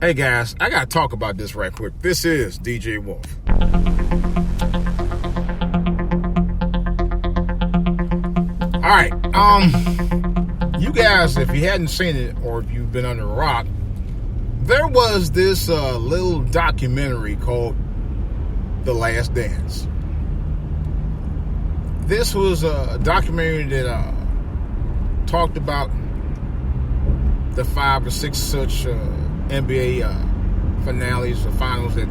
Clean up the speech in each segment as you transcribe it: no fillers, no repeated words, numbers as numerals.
Hey guys, I gotta talk about this right quick. This is DJ Wolf. Alright, you guys, if you hadn't seen it or if you've been under a rock, there was this little documentary called The Last Dance. This was a documentary that talked about the 5 or 6 such NBA finales or finals that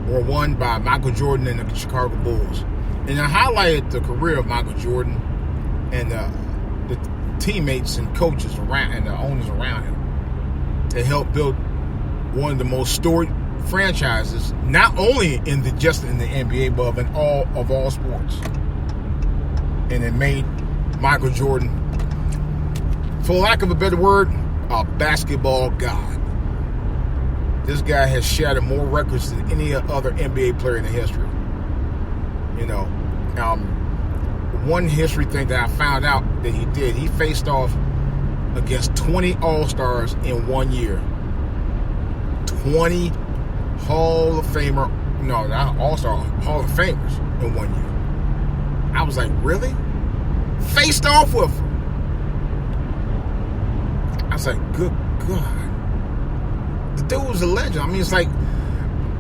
were won by Michael Jordan and the Chicago Bulls. And I highlighted the career of Michael Jordan and the teammates and coaches around and the owners around him that helped build one of the most storied franchises, not only in the NBA, but in all sports. And it made Michael Jordan, for lack of a better word, a basketball god. This guy has shattered more records than any other NBA player in the history. You know, one history thing that I found out that he did, he faced off against 20 All-Stars in 1 year. 20 Hall of Famer, no, not All-Star, Hall of Famers in 1 year. I was like, really? Faced off with him. I was like, good God. The dude was a legend. I mean, it's like,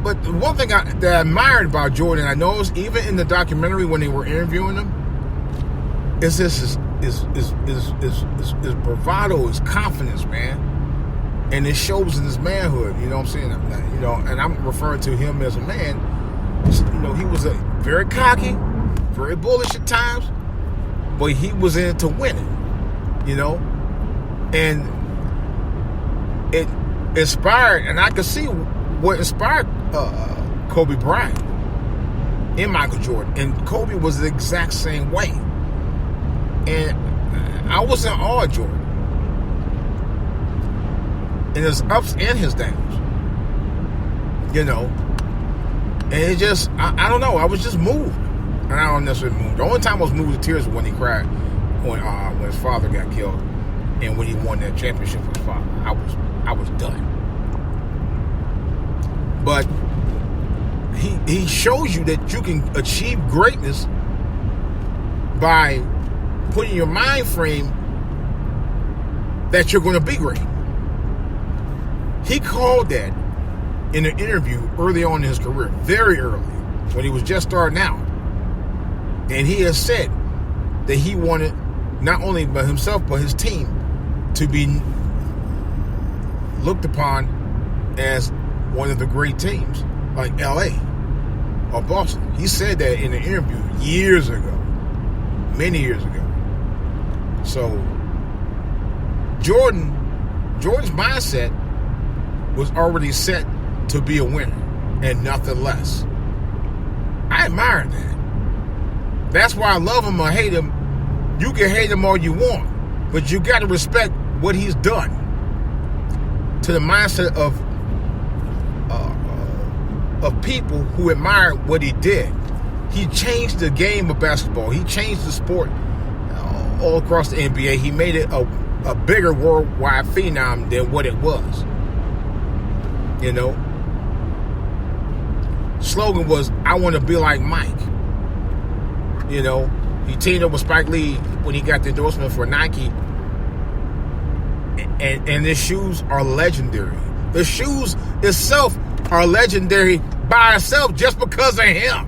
but the one thing that I admired about Jordan, I noticed even in the documentary when they were interviewing him, is his bravado, his confidence, man. And it shows in his manhood, you know what I'm saying? You know, and I'm referring to him as a man. You know, he was very cocky, very bullish at times, but he was in it to win it, you know? And it inspired, and I could see what inspired Kobe Bryant and Michael Jordan. And Kobe was the exact same way. And I was in awe of Jordan. And his ups and his downs. You know. And it just, I don't know, I was just moved. And I don't necessarily move. The only time I was moved to tears was when he cried when his father got killed. And when he won that championship with his father. I was done. But he shows you that you can achieve greatness by putting your mind frame that you're going to be great. He called that in an interview early on in his career, very early, when he was just starting out. And he has said that he wanted not only by himself, but his team to be looked upon as one of the great teams, like LA or Boston. He said that in an interview years ago, many years ago. So Jordan's mindset was already set to be a winner and nothing less. I admire that. That's why I love him or hate him. You can hate him all you want, but you got to respect what he's done to the mindset of people who admire what he did. He changed the game of basketball. He changed the sport all across the NBA. He made it a bigger worldwide phenom than what it was. You know, slogan was, I want to be like Mike. You know, he teamed up with Spike Lee when he got the endorsement for Nike. And the shoes are legendary. The shoes itself are legendary by itself just because of him.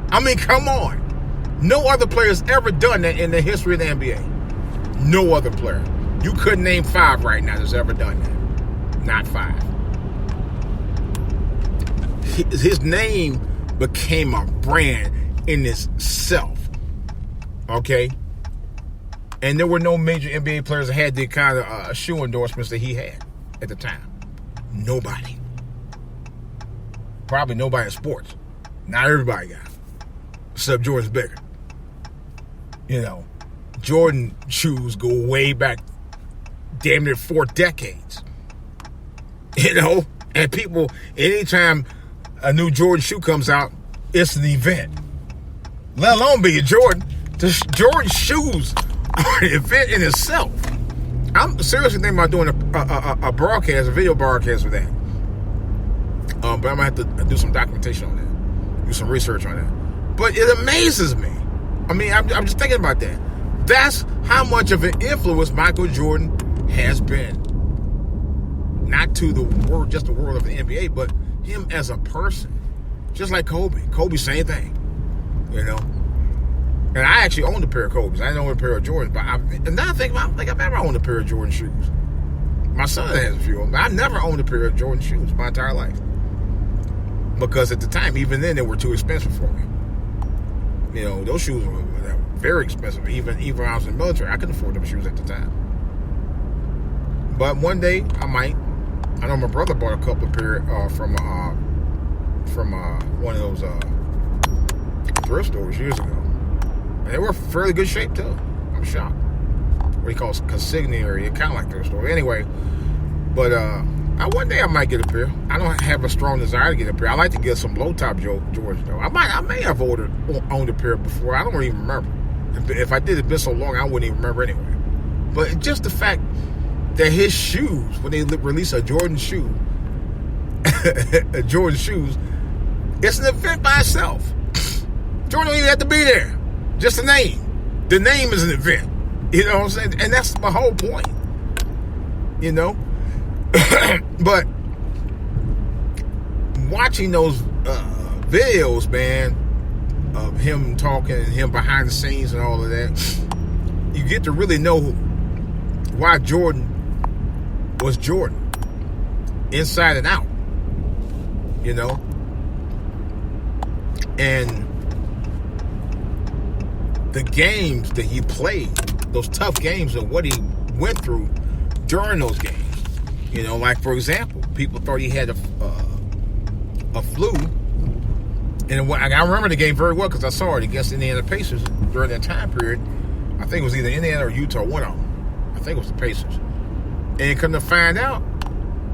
I mean, come on. No other player has ever done that in the history of the NBA. No other player. You couldn't name 5 right now that's ever done that. Not 5. His name became a brand in itself. Okay? And there were no major NBA players that had the kind of shoe endorsements that he had at the time. Nobody. Probably nobody in sports. Not everybody got it. Except Jordan's bigger. You know, Jordan shoes go way back damn near 4 decades. You know? And people, anytime a new Jordan shoe comes out, it's an event. Let alone be a Jordan. The Jordan shoes are an event in itself. I'm seriously thinking about doing a broadcast, a video broadcast of that. But I'm gonna have to do some documentation on that, do some research on that. But it amazes me. I mean, I'm just thinking about that. That's how much of an influence Michael Jordan has been. Not to the world, just the world of the NBA, but him as a person. Just like Kobe. Kobe, same thing. You know? And I actually owned a pair of Kobe's. I didn't own a pair of Jordans. But now I don't think I've ever owned a pair of Jordan shoes. My son has a few of them. But I never owned a pair of Jordan shoes my entire life. Because at the time, even then, they were too expensive for me. You know, those shoes were very expensive. Even when I was in the military, I couldn't afford them shoes at the time. But one day, I might. I know my brother bought a couple of pair from one of those thrift stores years ago. And they were fairly good shape too. I'm shocked. What he calls consignary, kind of like thrift store. Anyway, but one day I might get a pair. I don't have a strong desire to get a pair. I like to get some low top Jordans though. I may have owned a pair before. I don't even remember. If I did, it's been so long I wouldn't even remember anyway. But just the fact that his shoes, when they release a Jordan shoe, Jordan shoes, it's an event by itself. Jordan don't even have to be there. Just the name. The name is an event. You know what I'm saying? And that's my whole point. You know? But watching those videos, man, of him talking and him behind the scenes and all of that, you get to really know why Jordan was Jordan, inside and out, you know? And the games that he played, those tough games, and what he went through during those games. You know, like, for example, people thought he had a flu. And I remember the game very well because I saw it against Indiana Pacers during that time period. I think it was either Indiana or Utah, one of them. I think it was the Pacers. And come to find out,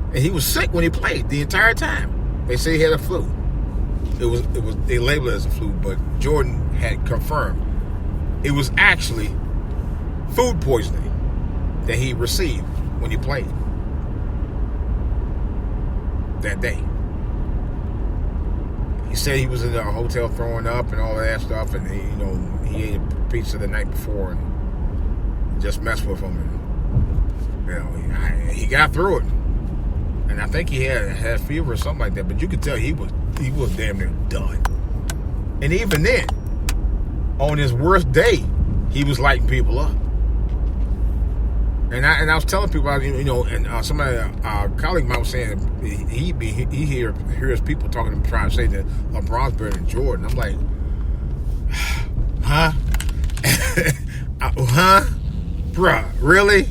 and he was sick when he played the entire time. They say he had a flu. They labeled it as a flu, but Jordan had confirmed it was actually food poisoning that he received when he played that day. He said he was in a hotel throwing up and all of that stuff, and he ate a pizza the night before and just messed with him. And, he got through it, and I think he had fever or something like that. But you could tell he was damn near done. And even then, on his worst day, he was lighting people up. And I was telling people, and somebody, a colleague of mine was saying he hears people talking, trying to say that LeBron's better than Jordan. I'm like, huh? Huh? Bruh, really?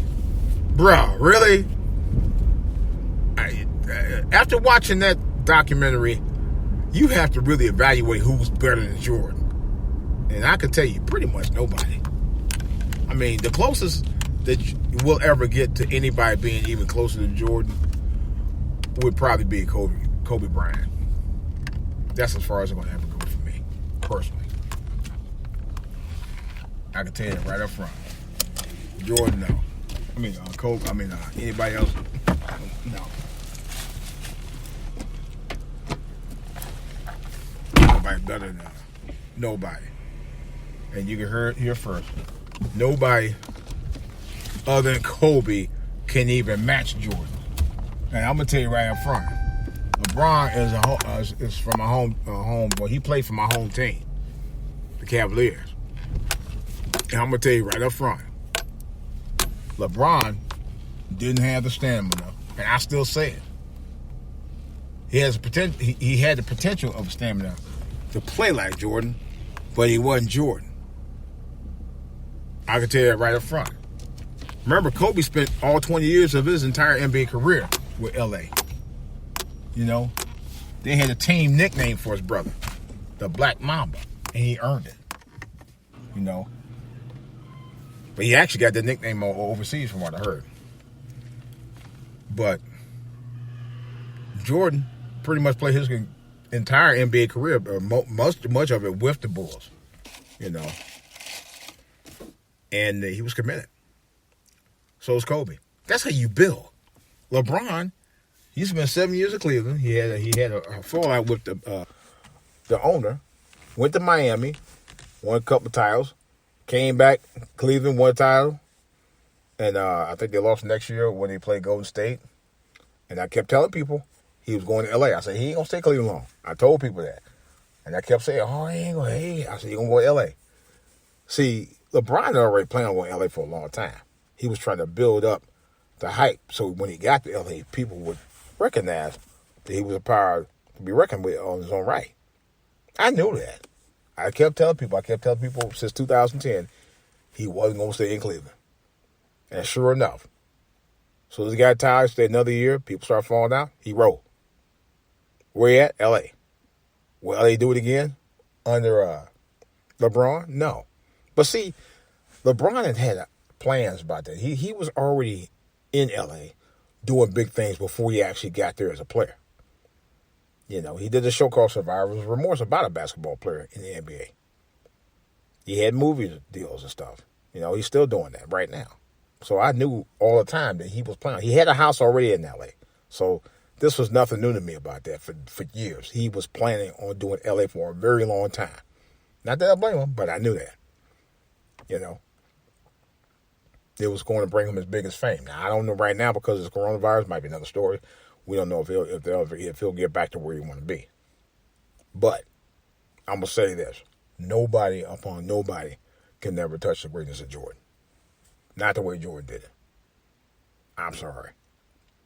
After watching that documentary, you have to really evaluate who's better than Jordan. And I can tell you, pretty much nobody. I mean, the closest that we'll ever get to anybody being even closer to Jordan would probably be Kobe Bryant. That's as far as it's going to ever go for me, personally. I can tell you that right up front. Jordan, no. Kobe, anybody else, no. Nobody better than nobody. And you can hear first. Nobody other than Kobe can even match Jordan. And I'm gonna tell you right up front, LeBron is from my home. Well, he played for my home team, the Cavaliers. And I'm gonna tell you right up front, LeBron didn't have the stamina, and I still say it. He has potential. He had the potential of stamina to play like Jordan, but he wasn't Jordan. I can tell you that right up front. Remember, Kobe spent all 20 years of his entire NBA career with LA. They had a team nickname for his brother, the Black Mamba, and he earned it. But he actually got that nickname overseas from what I heard. But Jordan pretty much played his entire NBA career, much of it with the Bulls, and he was committed. So is Kobe. That's how you build. LeBron, he spent 7 years in Cleveland. He had a fallout with the owner. Went to Miami, won a couple of titles, came back, Cleveland won a title, and I think they lost next year when they played Golden State. And I kept telling people he was going to L.A. I said, he ain't going to stay Cleveland long. I told people that. And I kept saying, oh, he ain't going to. I said, he's going to go to L.A. See, LeBron had already planned on going to L.A. for a long time. He was trying to build up the hype so when he got to L.A., people would recognize that he was a power to be reckoned with on his own right. I knew that. I kept telling people since 2010, he wasn't going to stay in Cleveland. And sure enough, so this guy tired, stayed another year, people start falling out, he rolled. Where he at? L.A. Will L.A. do it again under LeBron? No. But see, LeBron had plans about that. He was already in L.A. doing big things before he actually got there as a player. You know, he did a show called Survivor's Remorse about a basketball player in the NBA. He had movie deals and stuff. You know, he's still doing that right now. So I knew all the time that he was planning. He had a house already in L.A. So this was nothing new to me about that for years. He was planning on doing L.A. for a very long time. Not that I blame him, but I knew that. You know, it was going to bring him his biggest fame. Now, I don't know right now because of the coronavirus. Might be another story. We don't know if he'll get back to where he want to be. But I'm going to say this. Nobody can never touch the greatness of Jordan. Not the way Jordan did it. I'm sorry.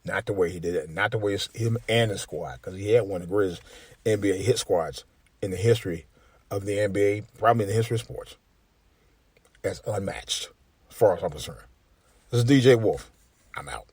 Not the way he did it. Not the way him and his squad. Because he had one of the greatest NBA hit squads in the history of the NBA. Probably in the history of sports. That's unmatched as far as I'm concerned. This is DJ Wolf. I'm out.